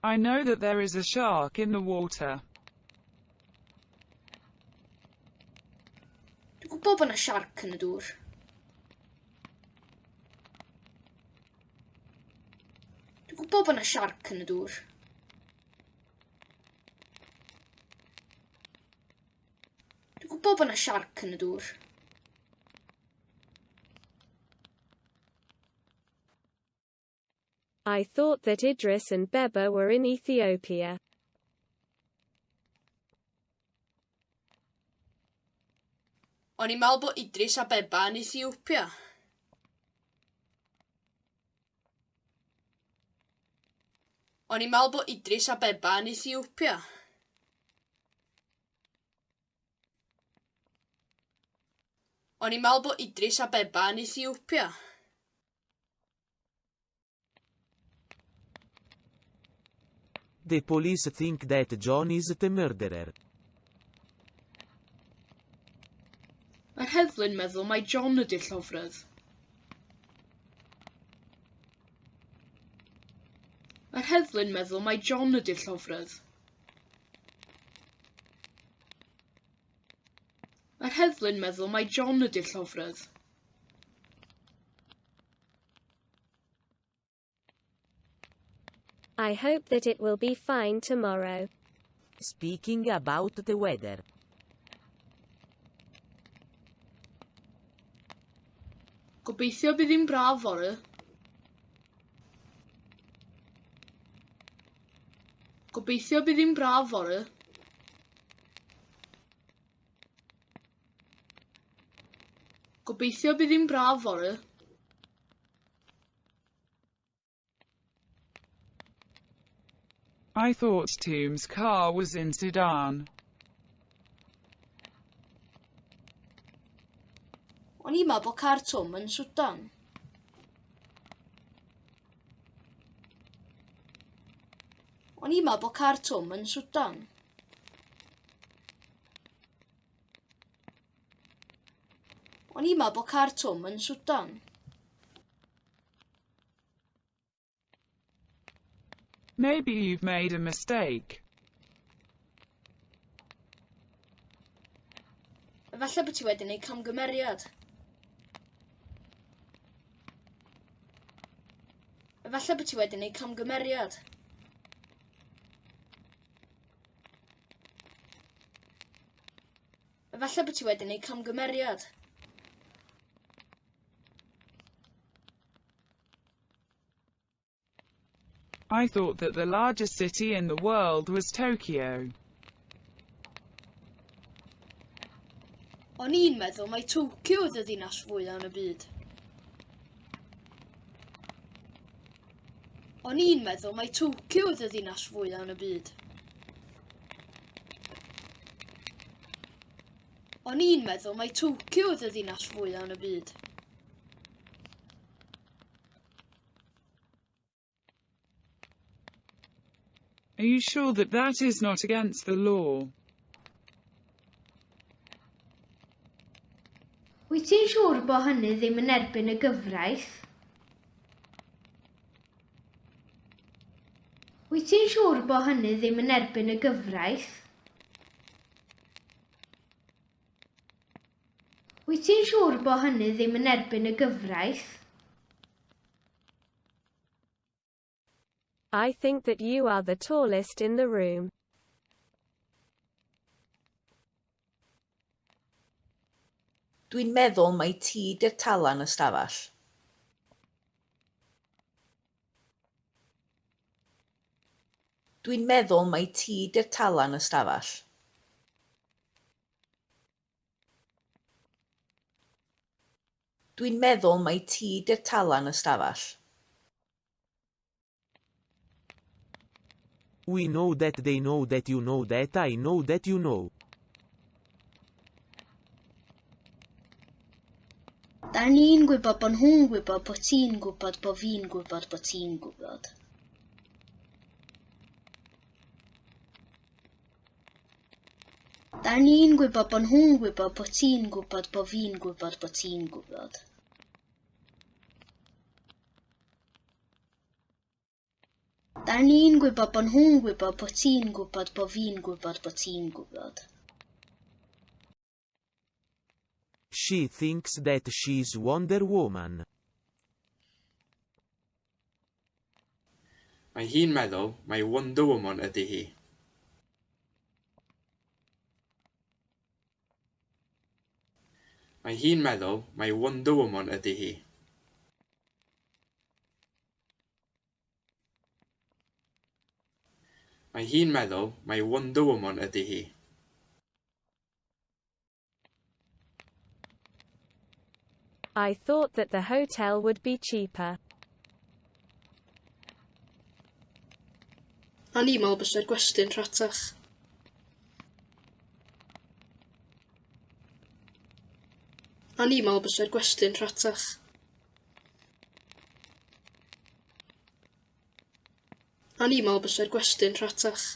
I know that there is a shark in the water. Dwi'n gwybod bod yna siarc yn y dŵr. Dwi'n gwybod bod yna siarc yn y dŵr. Dwi'n gwybod bod yna siarc yn y dŵr. I thought that Idris and Beba were in Ethiopia. O'n i'n meddwl bod Idris a Beba yn Ethiopia. O'n i'n meddwl bod Idris a Beba yn Ethiopia. O'n i'n meddwl bod Idris a Beba yn Ethiopia. The police think that John is the murderer. Mae'r heddlu'n meddwl mai John ydy'r llofrydd. Mae'r heddlu'n meddwl mai John ydy'r llofrydd. Mae'r heddlu'n meddwl mai John ydy'r llofrydd. I hope that it will be fine tomorrow. Speaking about the weather. Gobeithio bydd hi'n braf fory. Gobeithio bydd hi'n braf fory. Gobeithio bydd hi'n braf fory. I thought Tom's car was in Sudan. O'n i'n meddwl bod car Tom yn Sudan. O'n i'n meddwl bod car Tom yn Sudan. O'n i'n meddwl bod car Tom yn Sudan. Maybe you've made a mistake. Efallai bod ti wedi gwneud camgymeriad. Efallai bod ti wedi gwneud camgymeriad. Efallai bod ti wedi gwneud camgymeriad. I thought that the largest city in the world was Tokyo. O'n i'n meddwl mai Tokyo oedd y ddinas fwyaf yn y byd. O'n i'n meddwl mai Tokyo oedd y ddinas fwyaf yn y byd. O'n i'n meddwl mai Tokyo oedd y ddinas fwyaf yn y byd. Are you sure that that is not against the law? Wyt ti'n siŵr bod hynny ddim yn erbyn y gyfraith? Wyt ti'n siŵr bod hynny ddim yn erbyn y gyfraith? Wyt ti'n siŵr bod hynny ddim yn erbyn y gyfraith? I think that you are the tallest in the room. Dwi'n meddwl mai ti 'di'r talan y stafell. Dwi'n meddwl mai ti 'di'r talan y stafell. Dwi'n meddwl mai ti 'di'r talan y stafell. We know that they know that you know that I know that you know. Da ni'n gwybod bod nhw'n gwybod bod ti'n gwybod bod fi'n gwybod bod ti'n gwybod. Da ni'n gwybod bod nhw'n gwybod bod ti'n gwybod bod fi'n gwybod bod ti'n gwybod. Da ni'n gwybod bod nhw'n gwybod bod ti'n gwybod bod fi'n gwybod bod ti'n gwybod. She thinks that she's Wonder Woman. Mae hi'n meddwl mai Wonder Woman ydy hi. Mae hi'n meddwl mai Wonder Woman ydy hi. Mae hi'n meddwl mai Wonder Woman ydy hi. I thought that the hotel would be cheaper. A ni'n meddwl bysa'r gwesty'n rhatach. A ni'n meddwl bysa'r gwesty'n rhatach. A ni'n meddwl bysa'r gwesty'n rhatach.